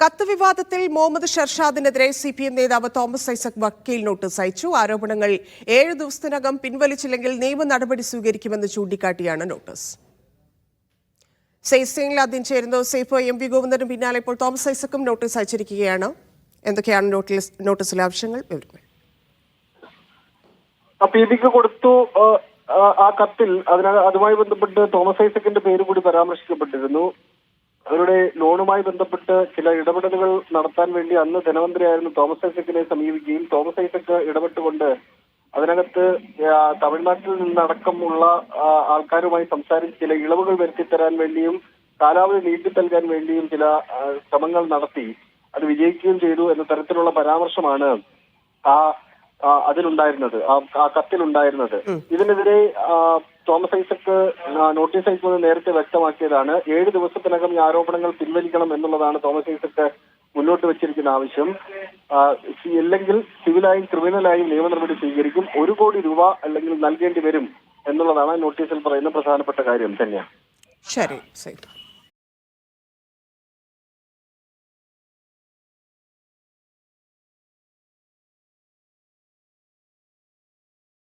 കത്ത് വിവാദത്തിൽ മുഹമ്മദ് ഷർഷാദിനെതിരെ CPM നേതാവ് തോമസ് ഐസക് വക്കീൽ നോട്ടീസ് അയച്ചു. ആരോപണങ്ങൾ 7 ദിവസത്തിനകം പിൻവലിച്ചില്ലെങ്കിൽ നിയമ നടപടി സ്വീകരിക്കുമെന്ന് ചൂണ്ടിക്കാട്ടിയാണ് നോട്ടീസ്. സെയ്സിംഗിൽ ആദ്യം ചേരുന്നു. സെയ്ഫ് MV ഗോവിന്ദനും പിന്നാലെ ഇപ്പോൾ തോമസ് ഐസക്കും നോട്ടീസ് അയച്ചിരിക്കുകയാണ്. എന്തൊക്കെയാണ് നോട്ടീസിലെ ആവശ്യങ്ങൾ? വിവരങ്ങൾ PBക്ക് കൊടുത്തു. ആ കത്തിൽ അതുമായി ബന്ധപ്പെട്ട് തോമസ് ഐസക്കിന്റെ പേര് കൂടി പരാമർശിക്കപ്പെട്ടിരുന്നു. അവരുടെ ലോണുമായി ബന്ധപ്പെട്ട് ചില ഇടപെടലുകൾ നടത്താൻ വേണ്ടി അന്ന് ധനമന്ത്രിയായിരുന്നു തോമസ് ഐസക്കിനെ സമീപിക്കുകയും തോമസ് ഐസക്ക് ഇടപെട്ടുകൊണ്ട് അതിനകത്ത് തമിഴ്നാട്ടിൽ നിന്നടക്കമുള്ള ആൾക്കാരുമായി സംസാരിച്ച് ചില ഇളവുകൾ വരുത്തിത്തരാൻ വേണ്ടിയും കാലാവധി നീട്ടി നൽകാൻ വേണ്ടിയും ചില ശ്രമങ്ങൾ നടത്തി. അത് വിജയിക്കുകയും ചെയ്തു എന്ന തരത്തിലുള്ള പരാമർശമാണ് അതിലുണ്ടായിരുന്നത്, ആ കത്തിലുണ്ടായിരുന്നത്. ഇതിനെതിരെ തോമസ് ഐസക്ക് നോട്ടീസ് അയക്കുന്നത് നേരത്തെ വ്യക്തമാക്കിയതാണ്. 7 ദിവസത്തിനകം ഈ ആരോപണങ്ങൾ പിൻവലിക്കണം എന്നുള്ളതാണ് തോമസ് ഐസക്ക് മുന്നോട്ട് വെച്ചിരിക്കുന്ന ആവശ്യം. അല്ലെങ്കിൽ സിവിലായും ക്രിമിനലായും നിയമ നടപടി സ്വീകരിക്കും. 1 കോടി രൂപ അല്ലെങ്കിൽ നൽകേണ്ടി വരും എന്നുള്ളതാണ് നോട്ടീസിൽ പറയുന്ന പ്രധാനപ്പെട്ട കാര്യം തന്നെയാണ്. ശരി.